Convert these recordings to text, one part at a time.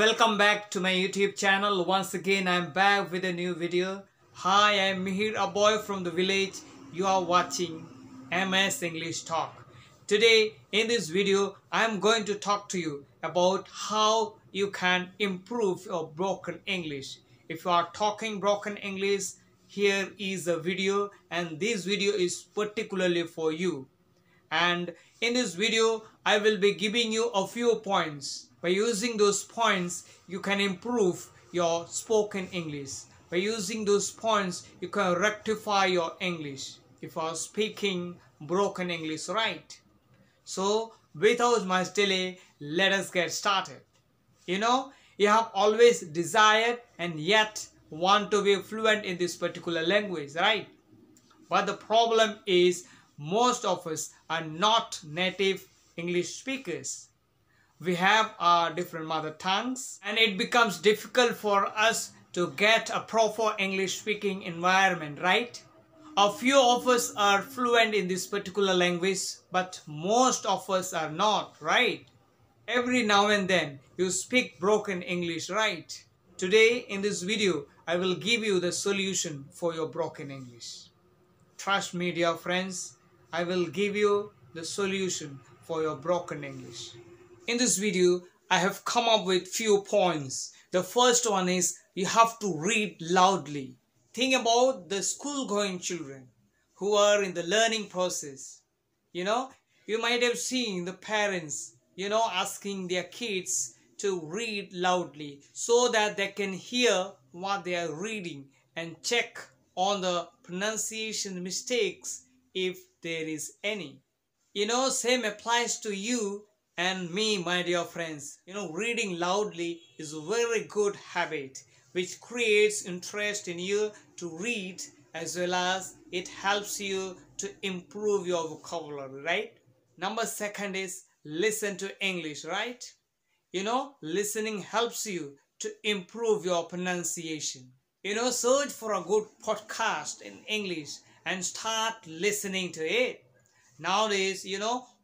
Welcome back to my YouTube channel. Once again I'm back with a new video. Hi, I'm Mihir, a boy from the village. You are watching MS English Talk. Today in this video I'm going to talk to you about how you can improve your broken English. If you are talking broken English, here is a video, and this video is particularly for you. And in this video I will be giving you a few points. By using those points you can improve your spoken English. By using those points you can rectify your English if you are speaking broken English, right? So without much delay, let us get started. You have always desired and yet want to be fluent in this particular language, right? But the problem is most of us are not native English speakers. We have our different mother tongues, and it becomes difficult for us to get a proper English speaking environment, right? A few of us are fluent in this particular language, but most of us are not, right? Every now and then you speak broken English, right? Today in this video I will give you the solution for your broken English. Trust me, dear friends, I will give you the solution for your broken English. In this video, I have come up with few points. The first one is you have to read loudly. Think about the school-going children who are in the learning process. You might have seen the parents, asking their kids to read loudly so that they can hear what they are reading and check on the pronunciation mistakes if there is any. Same applies to you and me, my dear friends. Reading loudly is a very good habit which creates interest in you to read, as well as it helps you to improve your vocabulary, right? Number second is listen to English, right? Listening helps you to improve your pronunciation. Search for a good podcast in English and start listening to it. Nowadays,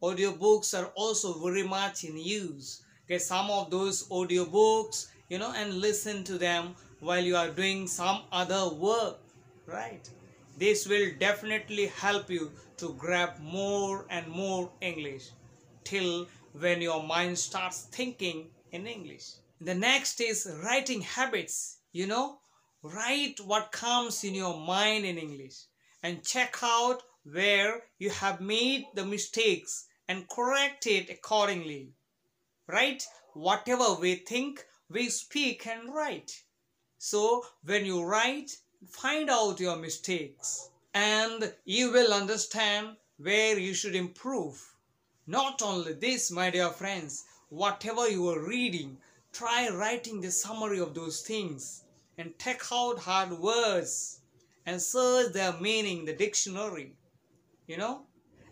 audiobooks are also very much in use. Get some of those audiobooks, and listen to them while you are doing some other work, right? This will definitely help you to grab more and more English till when your mind starts thinking in English. The next is writing habits. Write what comes in your mind in English and check out where you have made the mistakes and correct it accordingly. Right? Whatever we think, we speak and write. So when you write, find out your mistakes and you will understand where you should improve. Not only this, my dear friends, whatever you are reading, try writing the summary of those things and take out hard words and search their meaning in the dictionary,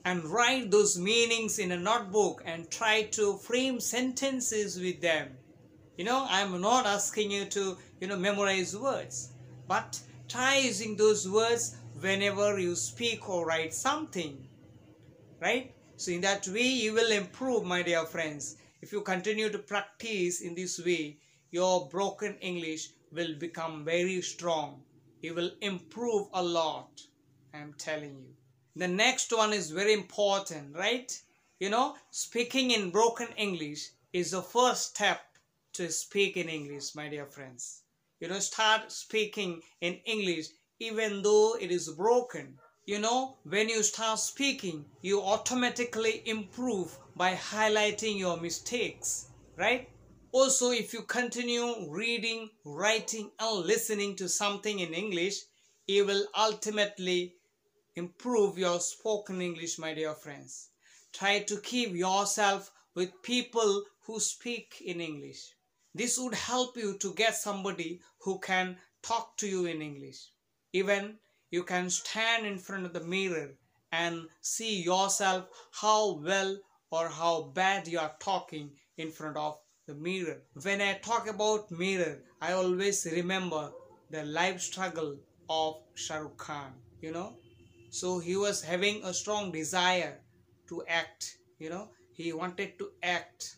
and write those meanings in a notebook and try to frame sentences with them. I'm not asking you to, memorize words, but try using those words whenever you speak or write something, right? So in that way you will improve, my dear friends. If you continue to practice in this way, your broken English will become very strong. You will improve a lot, I am telling you. The next one is very important, right? Speaking in broken English is the first step to speak in English, my dear friends. Start speaking in English even though it is broken. When you start speaking, you automatically improve by highlighting your mistakes, right? Also, if you continue reading, writing, and listening to something in English, you will ultimately improve your spoken English, my dear friends. Try to keep yourself with people who speak in English. This would help you to get somebody who can talk to you in English. Even you can stand in front of the mirror and see yourself how well or how bad you are talking in front of the mirror. When I talk about mirror, I always remember the life struggle of Shah Rukh Khan, So he was having a strong desire to act, he wanted to act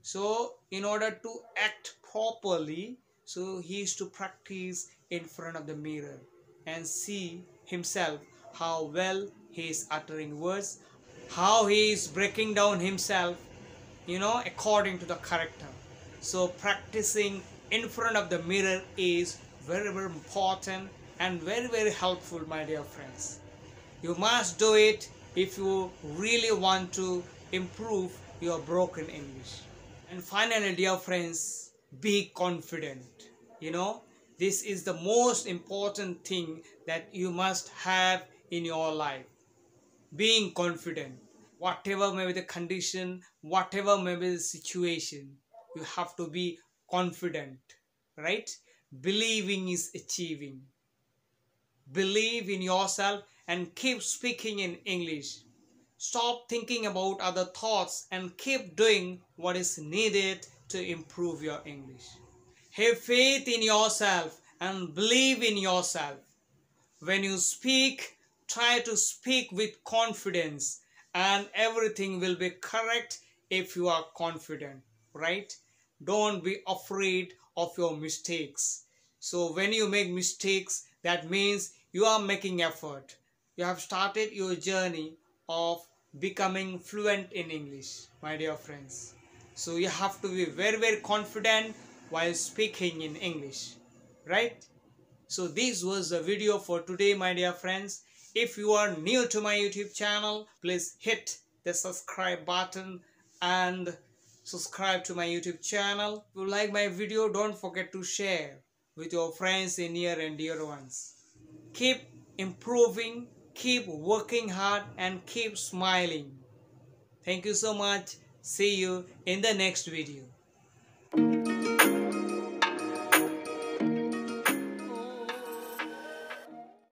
So in order to act properly, so he used to practice in front of the mirror and see himself how well he is uttering words, how he is breaking down himself, according to the character. So practicing in front of the mirror is very, very important and very, very helpful, my dear friends. You must do it if you really want to improve your broken English. And finally, dear friends, be confident. This is the most important thing that you must have in your life. Being confident. Whatever may be the condition, whatever may be the situation, you have to be confident, right? Believing is achieving. Believe in yourself and keep speaking in English. Stop thinking about other thoughts and keep doing what is needed to improve your English. Have faith in yourself and believe in yourself. When you speak, try to speak with confidence and everything will be correct if you are confident, right? Don't be afraid of your mistakes. So when you make mistakes, that means you are making effort. You have started your journey of becoming fluent in English, my dear friends. So you have to be very, very confident while speaking in English, right? So this was the video for today, my dear friends. If you are new to my YouTube channel, please hit the subscribe button and subscribe to my YouTube channel. If you like my video, don't forget to share with your friends and near and dear ones. Keep improving, keep working hard and keep smiling. Thank you so much. See you in the next video.